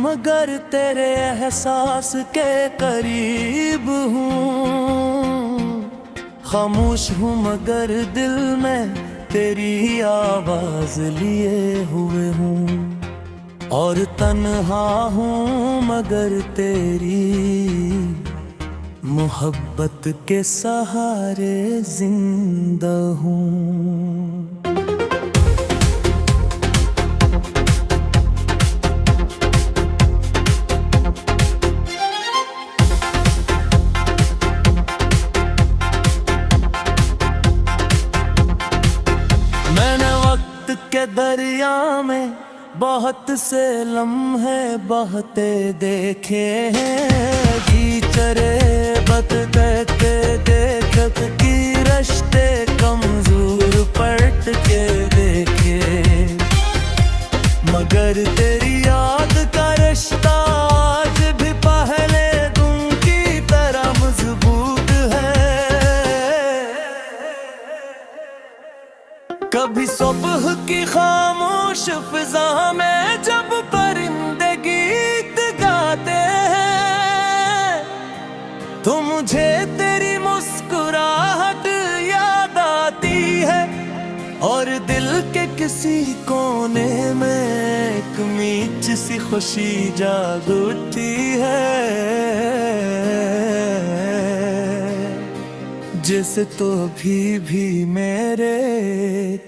मगर तेरे एहसास के करीब हूँ। खामोश हूँ मगर दिल में तेरी आवाज लिए हुए हूँ। और तन्हा हूँ मगर तेरी मोहब्बत के सहारे जिंदा हूँ। के दरिया में बहुत से लम्हे बहते देखे हैं। कीचड़े बतकते देखत की रश्ते कमजोर पलट के देखे। मगर तेरी याद का रिश्ता आज भी पहले दिन की तरह मजबूत है। कभी सुबह की खामोश फिजा में जब परिंदे गीत गाते हैं, तो मुझे तेरी मुस्कुराहट याद आती है। और दिल के किसी कोने में एक मीठ सी खुशी जाग उठी है। जैसे तो भी मेरे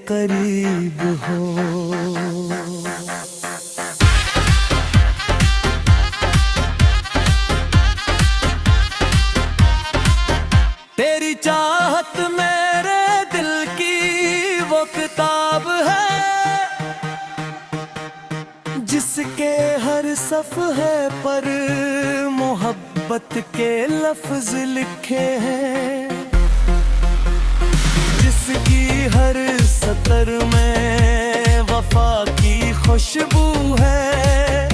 करीब हो। तेरी चाहत मेरे दिल की वो किताब है, जिसके हर सफ़हे पर मोहब्बत के लफ्ज लिखे हैं। जिसकी हर सतर में वफा की खुशबू है।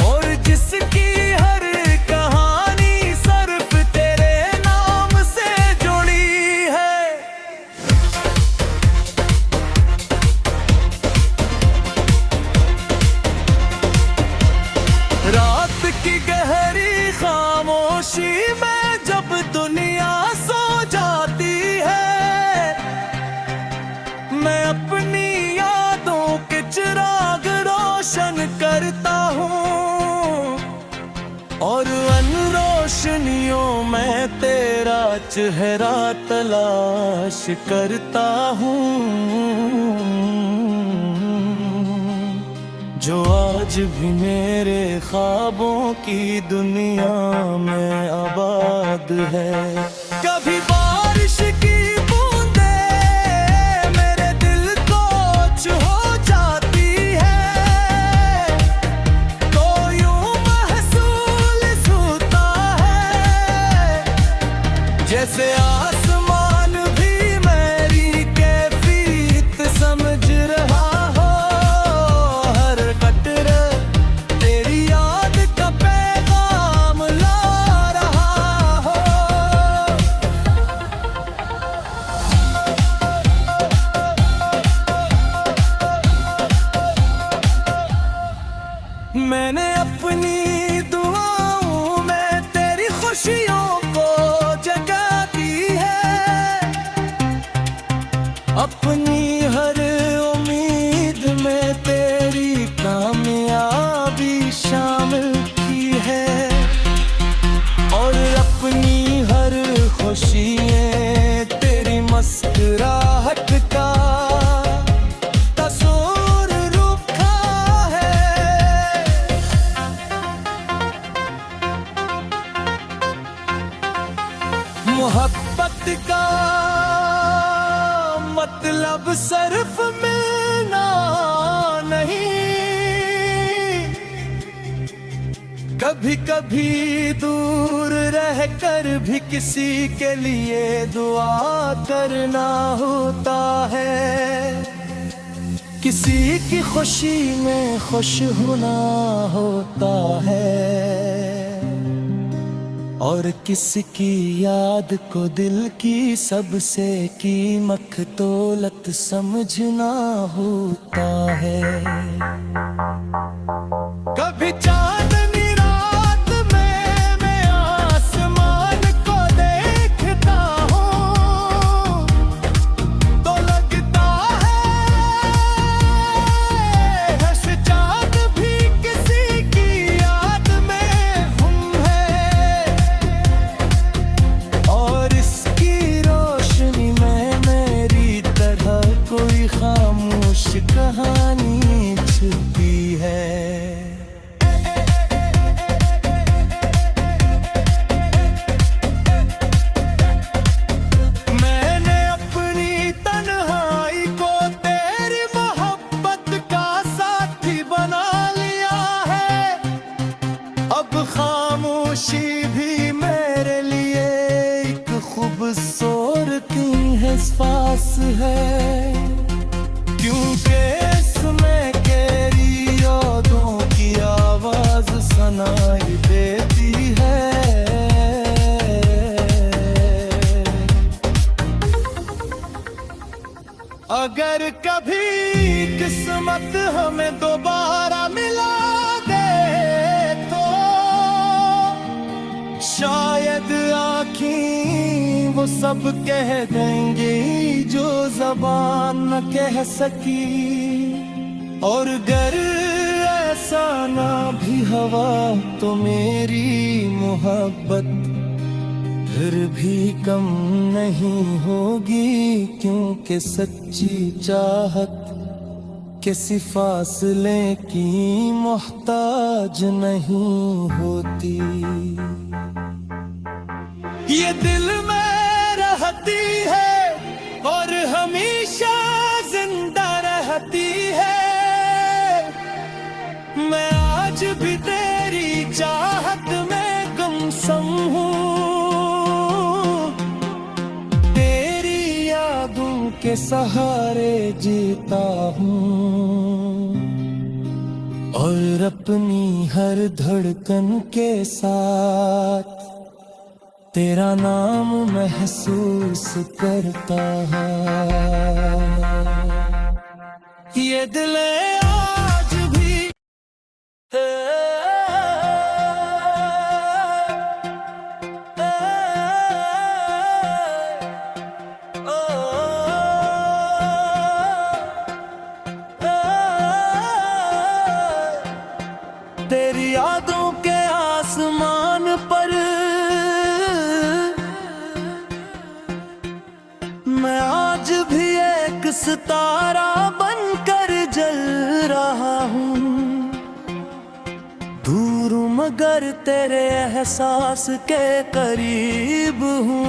और जिसकी हर कहानी सिर्फ तेरे नाम से जुड़ी है। रात की गहरी खामोशी में जब दुनिया सो जाती है, मैं अपनी यादों के चिराग रोशन करता हूँ। और अन रोशनियों में तेरा चेहरा तलाश करता हूँ। जो आज भी मेरे ख्वाबों की दुनिया में आबाद है। कभी बारिश की जैसे आसमान भी मेरी कैफियत समझ रहा हो। हर कतरा तेरी याद का पैगाम ला रहा हो। मैंने अपनी दुआओं में तेरी खुशियों अपनी हर उम्मीद में तेरी कामयाबी शामिल की है। और अपनी हर खुशी में तेरी मुस्कुराहट का तस्वीर रुखा है। मोहब्बत का मतलब सिर्फ मिलना नहीं, कभी कभी दूर रहकर भी किसी के लिए दुआ करना होता है। किसी की खुशी में खुश होना होता है। और किसकी याद को दिल की सबसे कीमत दौलत समझना होता है। कभी चांदनी है। मैंने अपनी तन्हाई को तेरी मोहब्बत का साथी बना लिया है। अब खामोशी भी मेरे लिए एक खूबसूरती एहसास है, क्योंकि इसमें तेरी यादों की आवाज सुनाई देती है। अगर कभी किस्मत हमें दोबारा मिला दे तो शायद आँखें वो सब कह देंगी जो ज़बान न कह सकी। और अगर ऐसा ना भी हवा तो मेरी मोहब्बत फिर भी कम नहीं होगी, क्योंकि सच्ची चाहत किसी फासले की मोहताज नहीं होती। ये दिल में रहती है और हमेशा जिंदा रहती है। मैं आज भी तेरी चाहत में गुमसुम हूँ, तेरी यादों के सहारे जीता हूँ, और अपनी हर धड़कन के साथ तेरा नाम महसूस करता है। ये दिल आज भी तेरी यादों के आसमान पर मैं आज भी एक सितारा बनकर जल रहा हूँ। दूर मगर तेरे एहसास के करीब हूँ,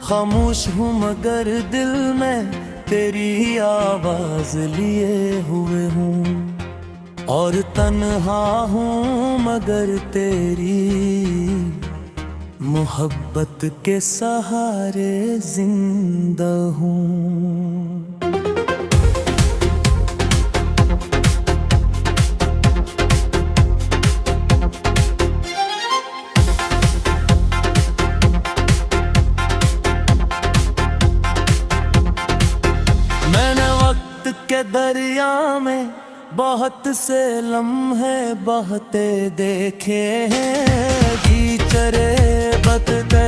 खामोश हूँ मगर दिल में तेरी आवाज लिए हुए हूँ, और तन्हा हूँ मगर तेरी मोहब्बत के सहारे जिंदा हूँ। मैंने वक्त के दरिया में बहुत से लम्हे बहते देखे हैं, कीचड़े बतते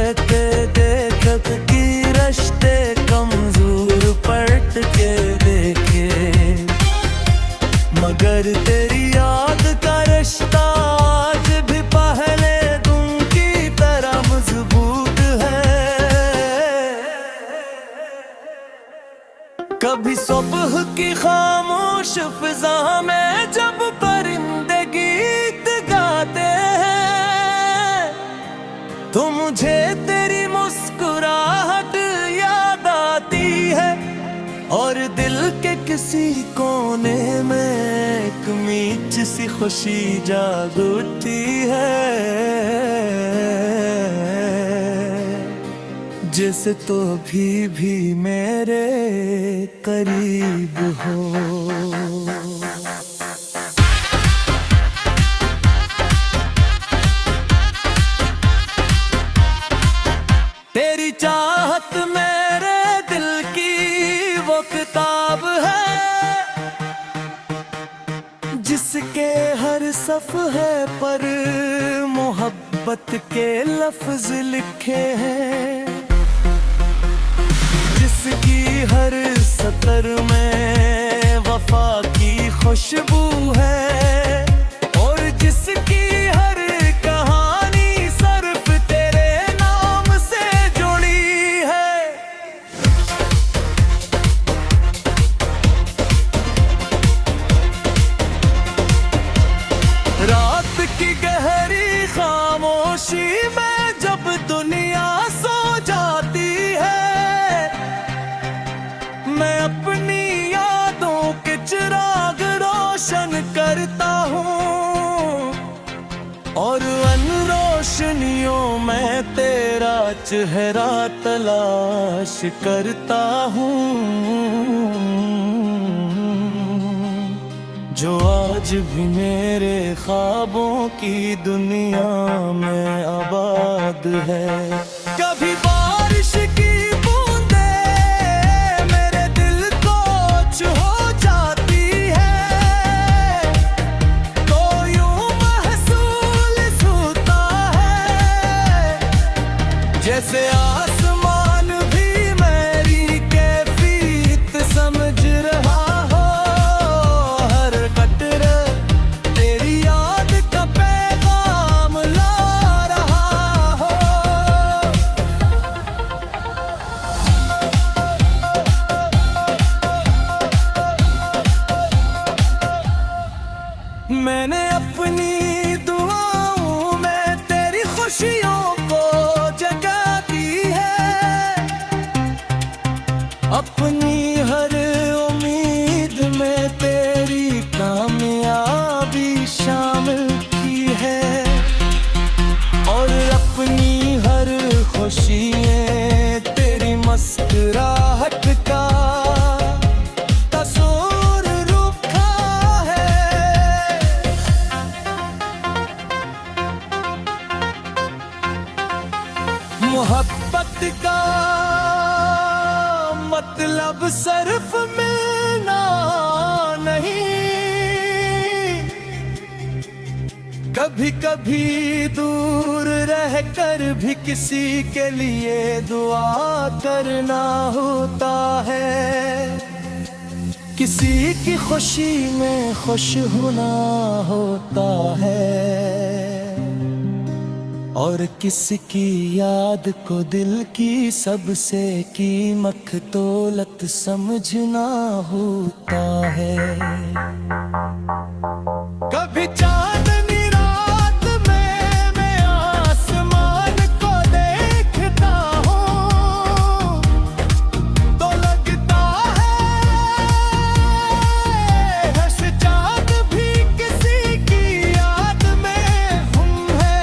देखत की रश्ते कमजोर पलट के देखे, मगर तेरी याद का रिश्ता आज भी पहले दिन की तरह मजबूत है। कभी सुबह की खामोश फिजा में जब परिंदे गीत गाते हैं, तो मुझे तेरी मुस्कुराहट याद आती है, और दिल के किसी कोने में एक मीठ सी खुशी जाग उठी है, जैसे तो भी मेरे करीब हो। तेरी चाहत मेरे दिल की वो किताब है, जिसके हर सफ़हे पर मोहब्बत के लफ्ज लिखे हैं, जिसकी हर सतर में वफा की खुशबू है, और जिसकी हर कहानी सिर्फ तेरे नाम से जुड़ी है। खामोशी में जब दुनिया सो जाती है, मैं अपनी यादों के चिराग रोशन करता हूँ और अन रोशनियों में तेरा चेहरा तलाश करता हूँ, जो आज भी मेरे ख्वाबों की दुनिया में आबाद है। कभी बारिश की बूंदें मेरे दिल को छू जाती है, तो यूं महसूस होता है जैसे आसमान भी मेरी कैफियत समझ रहा हो। मैंने अपनी दुआओं में तेरी खुशियों को जगा दी है, अपनी हर उम्मीद में तेरी कामयाबी शामिल की है, और अपनी हर खुशी में तेरी मुस्कुराहट का मोहब्बत का मतलब सिर्फ मिलना नहीं, कभी कभी दूर रहकर भी किसी के लिए दुआ करना होता है, किसी की खुशी में खुश होना होता है, और किसकी याद को दिल की सबसे कीमत दौलत समझना होता है। कभी चांदनी रात में मैं आसमान को देखता हूँ, तो लगता है हर्ष चाँद भी किसी की याद में हम है,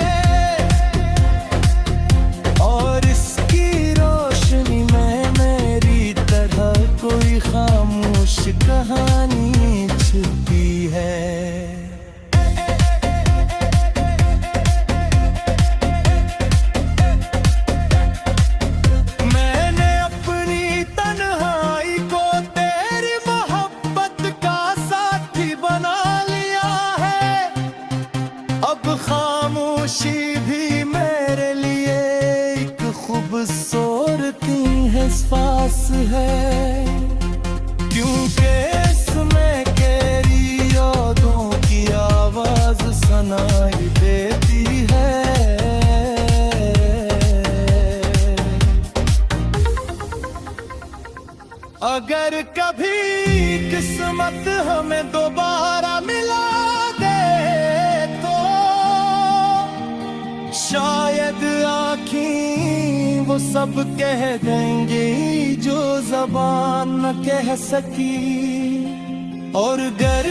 और इसकी रोशनी में मेरी तरह कोई खामोश कहानी छुपी है। मैंने अपनी तन्हाई को तेरी मोहब्बत का साथी बना लिया है, अब खामोशी भी मेरे लिए एक खूबसूरती है, सांस है, क्योंकि इसमें तेरी यादों की आवाज सुनाई देती है। अगर कभी किस्मत हमें दोबारा मिला दे तो शायद आँखें वो सब कह देंगी जो ज़बान न कह सकी, और अगर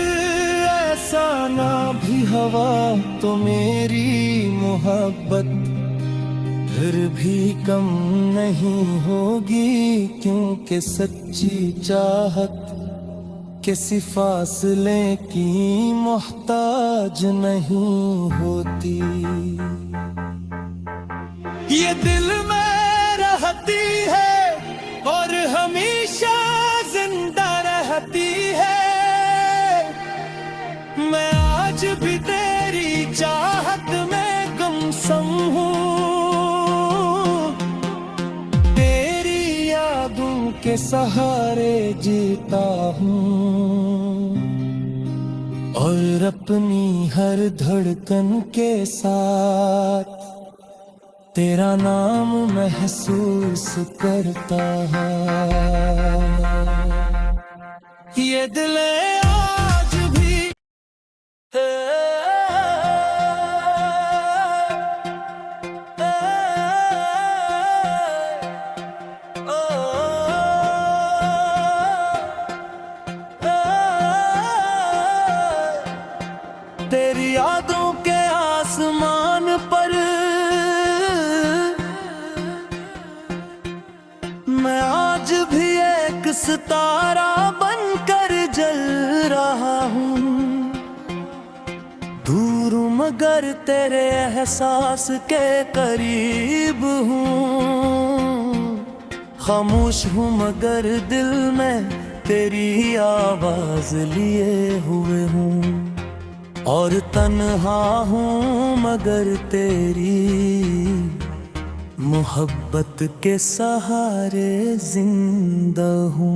ऐसा ना भी हवा तो मेरी मोहब्बत फिर भी कम नहीं होगी, क्योंकि सच्ची चाहत किसी फासले की मोहताज नहीं होती। ये दिल में रहती है और हमेशा जिंदा रहती है, मैं आज भी तेरी चाहत में गुमसुम हूँ, तेरी यादों के सहारे जीता हूँ, और अपनी हर धड़कन के साथ तेरा नाम महसूस करता है। ये दिल आज भी मगर तेरे एहसास के करीब हूँ। खामोश हूँ मगर दिल में तेरी आवाज लिए हुए हूँ। और तन्हा हूँ मगर तेरी मोहब्बत के सहारे जिंदा हूँ।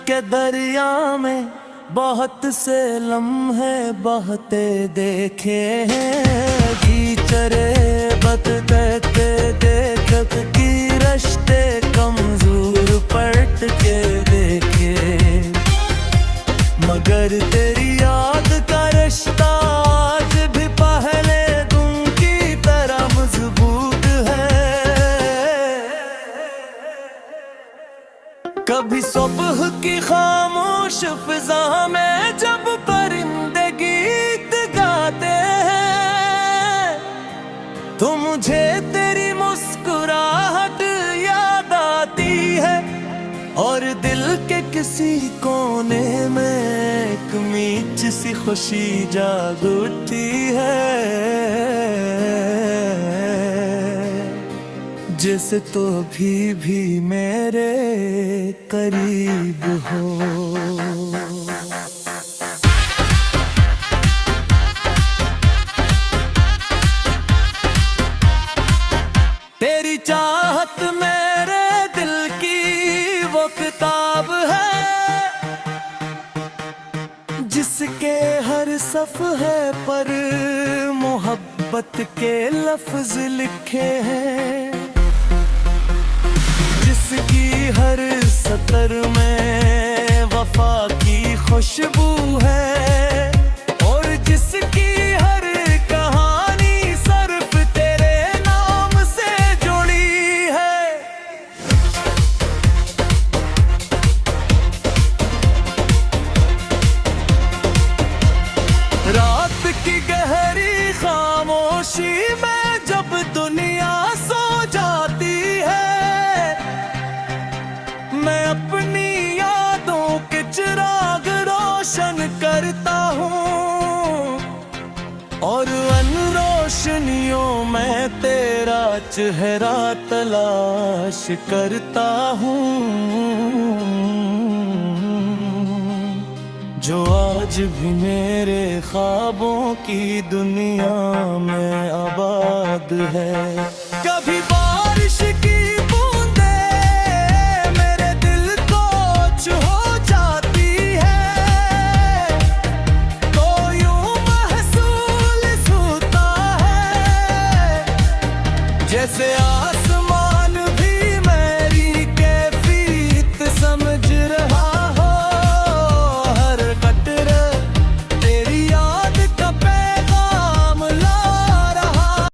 के दरिया में बहुत से लम्हे बहते देखे हैं। कीचड़े बतते देखत की रश्ते कमजोर पलट के देखे। मगर तेरी याद का रिश्ता आज भी पहले दिन की तरह मजबूत है। कभी सुबह की खामोश फिजा में जब परिंदे गीत गाते हैं, तो मुझे तेरी मुस्कुराहट याद आती है। और दिल के किसी कोने में एक मीठ सी खुशी जाग उठी है। जैसे तो भी मेरे करीब हो। तेरी चाहत मेरे दिल की वो किताब है, जिसके हर सफ़हे पर मोहब्बत के लफ्ज लिखे हैं। जिसकी हर सतर में वफा की खुशबू है। और जिसकी हर कहानी सिर्फ तेरे नाम से जुड़ी है। रात की गहरी खामोशी में जब दुनिया सो जाती है, मैं अपनी यादों के चिराग रोशन करता हूँ। और अन रोशनियों में तेरा चेहरा तलाश करता हूँ, जो आज भी मेरे ख्वाबों की दुनिया में आबाद है। कभी